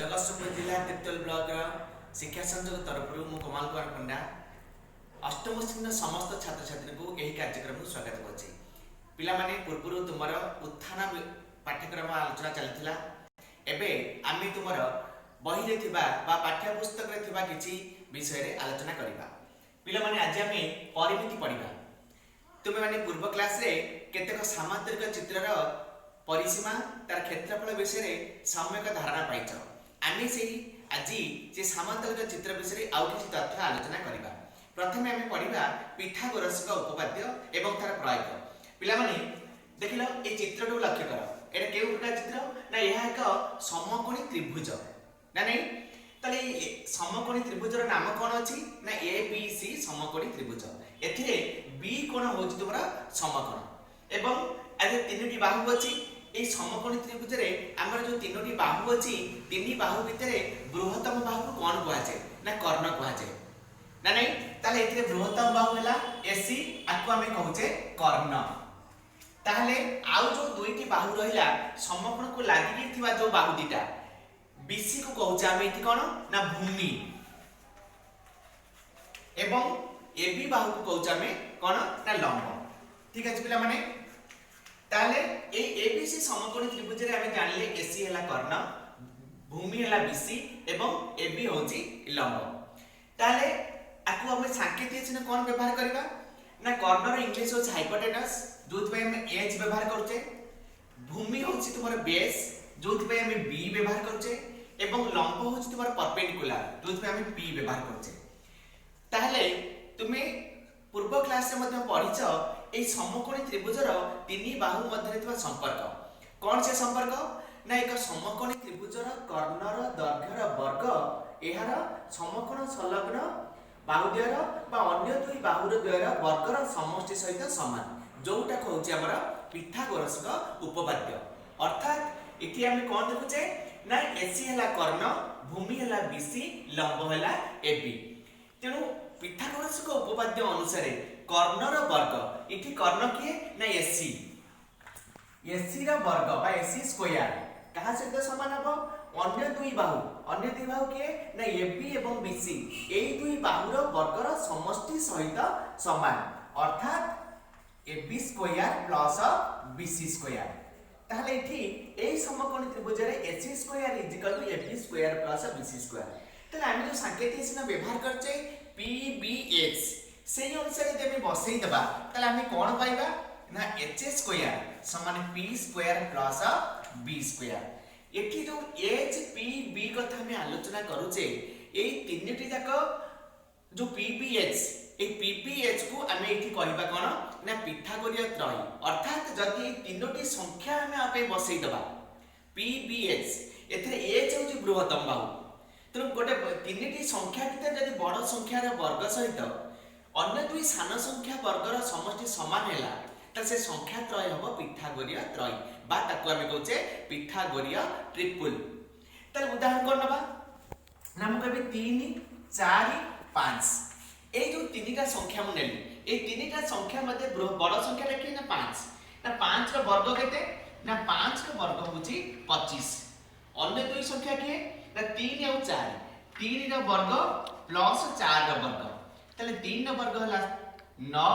जगतसिंहपुर जिला तिर्तोल ब्लॉक शिक्षा संयोग तरफ मु कमाल कुमार पंडा अष्टम श्रेणी समस्त छात्र छात्री को यही कार्यक्रम स्वागत करुच्ची। पिला माने पूर्व तुम उत्थान पाठ्यक्रम आलोचना चलता एबे आमे तुमर बही रे थिबा बा पाठ्यपुस्तक रे थिबा किछि विषय रे आलोचना करिबा। पिला माने आज आमे परिमिति पढिबा। तुमे माने पूर्व क्लास रे केतेक सामांतरिक चित्रर परिसीमा तार क्षेत्रफल विषय रे सम्यक धारणा पाइछ। आमे सेही आज जे सामांतरिक चित्र विषय आउ किछि तथ्य आलोचना करिबा। प्रथमे आमे पढिबा पिथागोरस का उपपाद्य एवं तार प्रयोग। पिला माने देखिलो ए चित्रटो लक्ष्य कर। एटा केउ प्रकार चित्र ना यह एक समकोणी त्रिभुज ना नहीं तले समकोणी त्रिभुजर नाम कोन अछि ना ए बी सी समकोणी त्रिभुज। एथिरे बी कोण होछि तोरा समकोण एवं एते तीनोटी बाहु अछि। ए समकोणी त्रिभुज रे हमर जो तीनोटी बाहु अछि तीनी बाहु भितरे बृहत्तम बाहु को कोन कहै छै ना कर्ण कहै छै ना नहीं ताले एथिरे बृहत्तम बाहु हैला एसी आको हमें कहू छै कर्ण। ताहले आउ जो दुईटी बाहु रहिला समकोण को लागि थिबा जो बाहु दिटा बीसी को कहू छै हमें इति कोन ना भूमि एवं एबी बाहु को कहू छै हमें कोन ना लंब। ठीक अछि पिला माने ताले ए एबीसी समकोणी त्रिभुज रे हमें जानले एसी हैला कर्ण भूमि हैला बीसी एवं एबी होछि लंब। ताले आकु हमें सांकेतिक चिन्ह कोन व्यवहार करबा ना कर्ण रो इंग्लिश होछि हाइपोटेनस जोथि पे हमें एच व्यवहार करछे। भूमि होछि तुमर बेस जोथि पे हमें बी व्यवहार करछे एवं लंब होछि तुमर परपेंडिकुलर जोथि पे हमें पी व्यवहार करछे। ताहले तुमे पूर्व क्लास रे मध्ये पढिछ ए समकोणी त्रिभुजर तीनी बाहु मध्ये थिबा संपर्क कोन से संपर्क ना एक समकोणी त्रिभुजर कर्णर दैर्घ्यर वर्ग एहार समकोण संलग्न बाहुद्वयर बा अन्य दुई बाहुर द्वयर वर्गर समष्टि सहित समान जोटा कहउछि हमर पिथागोरस का उपपाद्य। अर्थात इति हम कोन देखुचे ना एसी हैला कर्ण भूमि हैला बीसी लंब हैला एबी। तेनु पिथागोरस का उपपाद्य अनुसार कर्णर वर्ग इति कर्ण किए ना एसी एसी रा वर्ग बा एसी स्क्वायर कहा सहित समान हबो अन्य दुई बाहु किए ना एबी एवं बीसी एई दुई बाहुर वर्गर समष्टि सहित समान अर्थात A B square plus B C square. ताहले इथि एई समकोणी त्रिभुज रे A C square A B square plus B C square. ताहले हम जो सांकेतिक चिन्ह व्यवहार करछे पीबीएच सेही अनुसार जब हम बसई दबा ताले हम कोन पाइबा ना एच स्क्वायर समान P square plus B square. एठी जो एच पी बी कथा हम आलोचना करूचे ए तीनटी जाक जो पीबीएच ए पीबीएच को हम एठी कहबा कोन ना पिथागोरीय त्रय। अर्थात जदि ए तीनटी संख्या हम आपे बसई दबा पीबीएच एथरे एच होची बृहत्तम बाहु तो गोटे तीनटी संख्या भितर जदि बड़ संख्यार वर्ग सहित अन्य दुई सान संख्या वर्गर समष्टि समान हैला त से संख्या त्रय हबो पिथागोरीय त्रय बा ताको हम कहउचे पिथागोरीय ट्रिपल। त उदाहरण कोन नबा नाम कहबे 3 4 5 ए जो तीनटा संख्या म नेली ए तीनटा संख्या मध्ये बड़ संख्या लेखि ना 5 ना 5 रो वर्ग केते ना 5 रो वर्ग होची 25 अन्य दुई संख्या के ना 3 और 4 3 रो वर्ग प्लस 4 रो वर्ग तले 3 रो वर्ग हला 9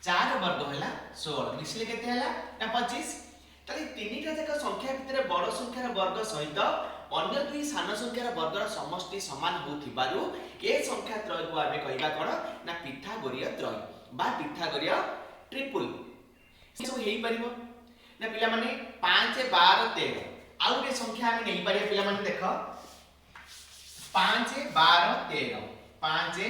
4 रो वर्ग हला 16 मिसले केते हला ना 25। तले तीनटा जक संख्या भितर बड़ संख्यार वर्ग सहित अन्य दुई सान संख्यार वर्गर समष्टि समान होथिबारु ए संख्या त्रय को आबे कहिबा कोन ना पिथागोरीय त्रय बा पिथागोरीय ट्रिपल। से हेई परिबो ना पिला माने 5 12 13 आउ रे संख्या हम नहीं पारे पिला माने देखो 5 12 13 5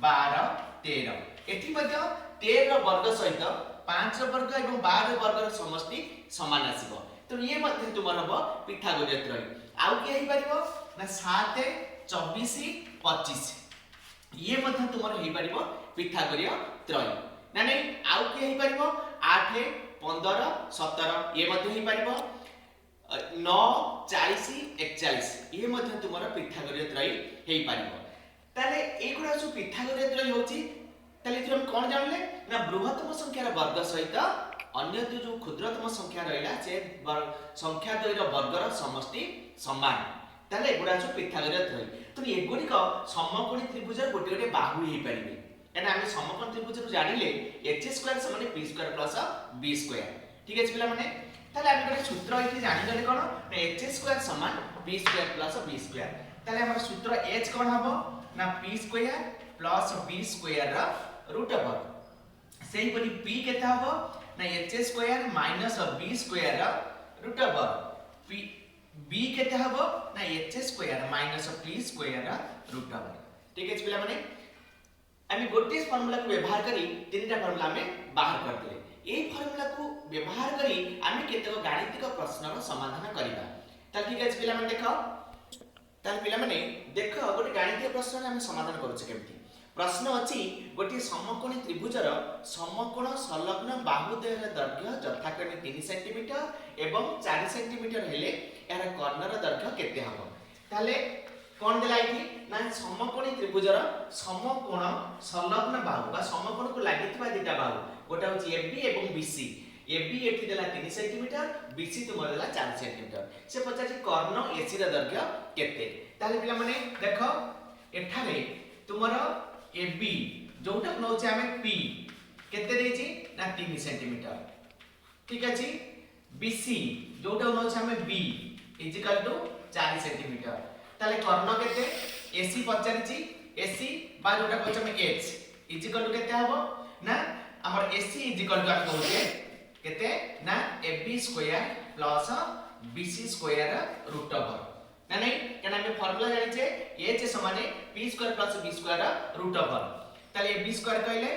12 13 एठी मध्ये 13 रो वर्ग सहित 5 रो वर्ग एवं 12 रो वर्ग समष्टि समान आसीबो तो ये मध्ये तुमर हबो पिथागोरीय त्रय। आउ के हेई परिबो ना 7 24 25 ये मध्ये तुमर हेई परिबो पिथागोरीय त्रय ना नहीं आउ के हेई परिबो 8 15 17 ये मध्ये हेई परिबो 9 40 41 ये मध्ये तुमर पिथागोरीय त्रय हेई परिबो। ताले एगुडा सु पिथागोरीय त्रय होची ताले हम कोन जानले ना बृहत्तम संख्यार वर्ग सहित अन्य जो क्षुद्रतम संख्या रहिला से संख्या द्वयर वर्गर समष्टि समान ताले एगुडा छ पिथागोरस थ्योरी तो एगुडी को समकोणी त्रिभुज गोटे गोटे बाहु हे परिबे एना हम समकोण त्रिभुज रु जानिले h² समान p² प्लस b²। ठीक अछि पिला माने ताले हम गोटे सूत्र एठी जानि गले कोन ना h² समान p² प्लस b² ताले हमर सूत्र h कोन हबो ना p² प्लस b² रा रूट ओवर सेही परि p केता हबो ना h² माइनस b² रा रूट ओवर p b केते हबो ना h² माइनस p² रा रूट ओवर। ठीक अछि पिला माने आमे गोटे फार्मूला को व्यवहार करी तीनटा फार्मूला हमें बाहर कर दिले एई फार्मूला को व्यवहार करी आमे केतेक गाणितिक प्रश्नर समाधान करिबा। त ठीक अछि पिला माने देखो ताल पिला माने देखो गोटे गाणितिक प्रश्न हम समाधान करूछ केमति प्रश्न अछि गोटे समकोणी त्रिभुजर समकोण संलग्न बाहुद्वयर दैर्घ्य यथाक्रमे 3 सेंटीमीटर एवं 4 सेंटीमीटर हेले यार कर्णर दैर्घ्य केते हबो ताले कोन देला इथि ना समकोणी त्रिभुजर समकोण संलग्न बाहु बा समकोण को लागितबा दिटा बाहु गोटा होची AB एवं BC AB एथि देला 3 सेंटीमीटर BC तुमर देला 4 सेंटीमीटर से पचाची कर्ण AC र दैर्घ्य केते ताले पिला माने देखो एठारे तुमर AB जोटा नोचे हमें P केते देछि ना 3 सेंटीमीटर। ठीक अछि BC जोटा नोचे हमें B इक्वल टू 4 सेंटीमीटर ताले कर्ण केते AC पचारिछि AC बा जोटा कहछ हमें H इक्वल टू केते हबो ना हमर AC इक्वल टू हम कहूचे केते ना AB² plus BC² root over ना नहीं केना हम फार्मूला जानि छे H समान p² plus b² root over ताले b² कहले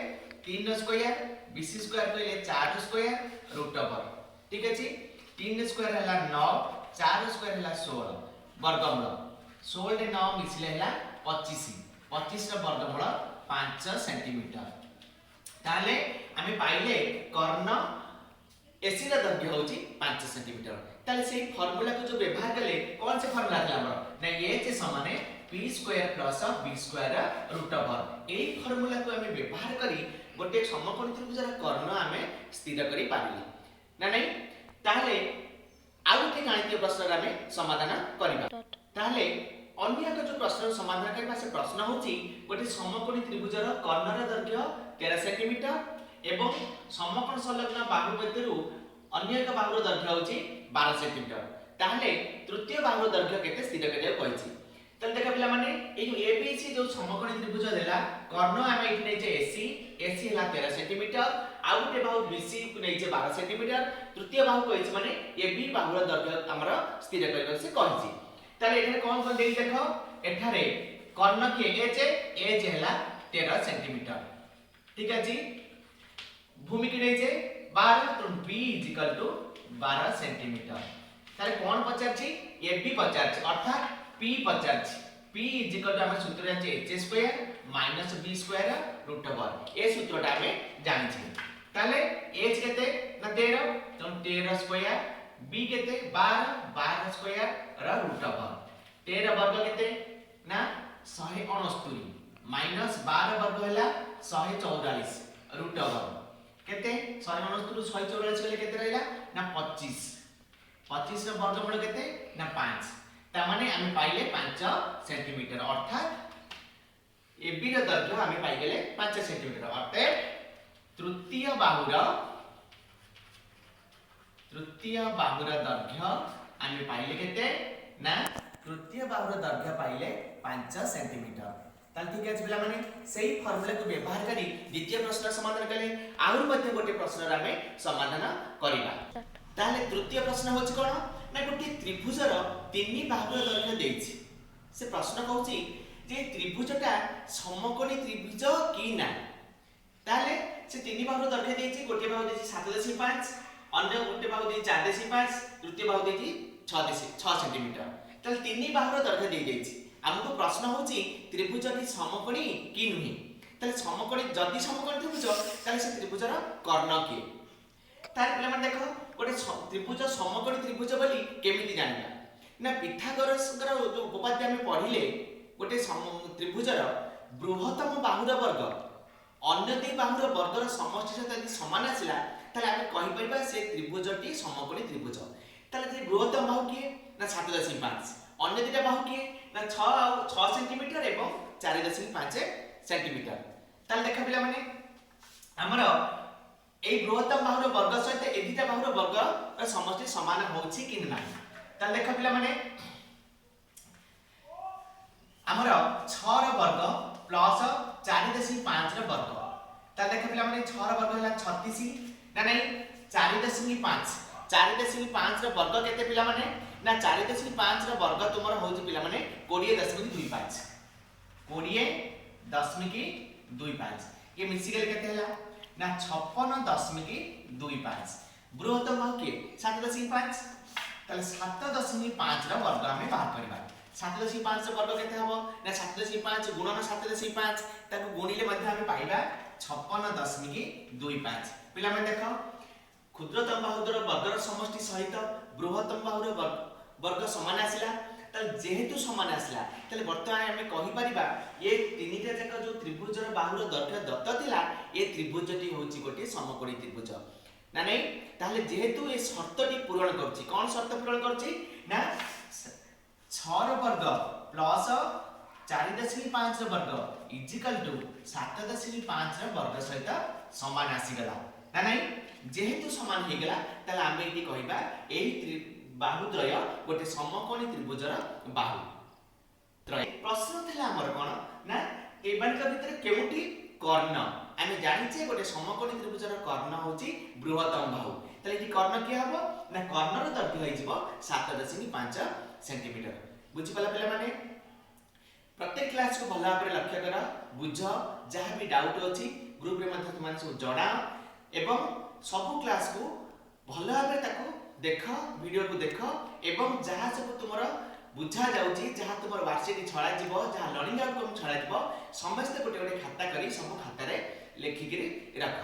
3² bc² कहले 4² रूट ओवर। ठीक अछि 3² हला 9 4² हला 16 वर्गमूल 16 रे 9 मिसले हला 25 25 रा वर्गमूल 5 सेंटीमीटर ताले हमें पाइले कर्ण AC रा दैर्घ्य होची 5 सेंटीमीटर ताले से फार्मूला को जो व्यवहार करले कौन से फार्मूला था हमर ना h समान p² plus b² root over एई फार्मूला को हमें व्यवहार करी गोटे समकोण त्रिभुजर कर्ण हमें स्थिर करी पारिले ना नहीं ताले आउटे गाणितिक प्रश्न हमें समाधान करिबा ताले अन्य एक जो प्रश्न समाधान करबा से प्रश्न होची गोटे समकोणी त्रिभुजर कर्णर दैर्घ्य 13 सेंटीमीटर एवं समकोण संलग्न बाहु मध्यरु अन्य एक बाहुर दैर्घ्य होची 12 सेंटीमीटर ताहले तृतीय बाहुर दैर्घ्य केते स्थिर करिया कहछि तले देखा पिला माने ए जो ABC जो समकोणी त्रिभुज देला कर्ण हम एठी नै जे AC हला 13 सेंटीमीटर आ गुटे बाहु BC को नै जे 12 सेंटीमीटर तृतीय बाहु कहछि माने AB बाहुर दैर्घ्य हमर स्थिर करिया से कहछि ताले एठारे कोन देई देखो एठारे कर्ण के एज हला 13 सेंटीमीटर। ठीक अछि भूमि के नै जे 12 तो B = 12 सेंटीमीटर ताले कोन पचारछि AB पचारछि अर्थात P पचारछि P = हम सूत्र जानि h² minus b² root over ए सूत्रटा हमें जानि छी ताले h केते ना 13 तो 13² b केते 12 रा रूट ओवर 13 वर्ग केते ना 169 माइनस 12 वर्ग हला 144 रूट ओवर केते 169 रु 144 गले केते रहला ना 25 25 रा वर्गमूल केते ना 5 ता माने हम पाइले 5 सेंटीमीटर अर्थात AB रा दैर्घ्य हम पाइ गेले 5 सेंटीमीटर अर्थात तृतीय बाहुर दैर्घ्य हम पाइले केते ना तृतीय बाहुर दैर्घ्य पाइले 5 सेंटीमीटर ताल ठीक अछि पिला माने सेही फार्मूला को व्यवहार करी द्वितीय प्रश्न समाधान कले आउर मध्ये गोटे प्रश्न रे हमें समाधान करिबा ताले तृतीय प्रश्न होछि कोन ना गोटे त्रिभुजर तीन बाहुर दैर्घ्य देछि से प्रश्न कहउछि जे त्रिभुजटा समकोणी त्रिभुज कि ना ताले से तीन बाहुर दैर्घ्य देछि गोटे बाहु देछि 7.5 अन्य गोटे बाहु देछि 4.5 तृतीय बाहु देछि 6 सेंटीमीटर ताले तीन बाहुर दैर्घ्य दे देछि हमको प्रश्न होछि त्रिभुजटी समकोणी कि नुहि ताले समकोणी जदि समकोणी त्रिभुज ताले से त्रिभुजर कर्ण कि तार पिला मन देखो गोटे त्रिभुज समकोणी त्रिभुज बोली केमिति जानिबा ना पिथागोरस जो उपपाद्य हम पढिले गोटे त्रिभुजर बृहत्तम बाहुर वर्ग अन्य दुई बाहुर वर्गर समष्टि सहित यदि समान आसिला ताले हम कहि परिबा से त्रिभुजटी समकोणी त्रिभुज ताले जे बृहत्तम बाहु किए ना 7.5 अन्य दुटा बाहु किए ना 6 सेंटीमीटर एवं 4.5 सेंटीमीटर। ताल देखा पिला माने हमर ए बृहत्तम बाहुर वर्ग सहित ए दुटा बाहुर वर्ग समष्टि समान होछि कि नाही। ताल देखा पिला माने हमर 6 र वर्ग प्लस 4.5 र वर्ग। ताल देखा पिला माने 6 र वर्ग होला 36 ना नहीं 4.5 4.5 र वर्ग केते पिला माने ना 4.5 र वर्ग तुमर होउछि पिला माने 20.25 20.25 ये मिसी गेल केते हला ना 56.25 बृहत्तम बाहु के 7.5 ताले 7.5 र वर्ग हमें बाहर करबा 7.5 र वर्ग केते हबो ना 7.5 गुणन 7.5 ताको गुणिले मध्ये हमें पाइबा 56.25 पिला माने देखो क्षुद्रतम बाहुर वर्गर समष्टि सहित बृहत्तम बाहुर वर्ग समान आसिला ताल जेहेतु समान आसिला ताले वर्तमान हमें कहि परिबा ये तीनटा जाक जो त्रिभुजर बाहुर दैर्घ्य दत्त थिला ये त्रिभुजटी होची गोटे समकोणी त्रिभुज ना नहीं ताले जेहेतु ये शर्तटी पूर्ण करछि कोन शर्त पूर्ण करछि ना 6 र वर्ग प्लस 4.5 र वर्ग इक्वल टू 7.5 र वर्ग सहित समान आसी गला ना नहीं जेहेतु समान हे गला ताले आमे एटी कहिबा एही बाहुत्रय गोटे समकोणी त्रिभुजर बाहु त्रय। प्रश्न थिला हमर कोन ना एबानका भितर केउटी कर्ण आमे जानिछे गोटे समकोणी त्रिभुजर कर्ण होची बृहत्तम बाहु ताले एटी कर्ण के हबो ना कर्णर दैर्घ्य होई जिवो 7.5 सेंटीमीटर। बुझि पला पिला माने प्रत्येक क्लास को भला भाबरे लक्ष्य कर बुझ जहा भी डाउट अछि ग्रुप रे मध्ये तुमान सब जडा एवं सब क्लास को भला भाबरे ताको देख वीडियो को देख एवं जहा सब तुमरा बुझा जाउची जहा तुमर वार्षिकी छळा जीवो जहा लर्निंग आउटकम छळा जीवो समस्त गोटे गोटे खाता करी सब खाता रे लेखि के रख।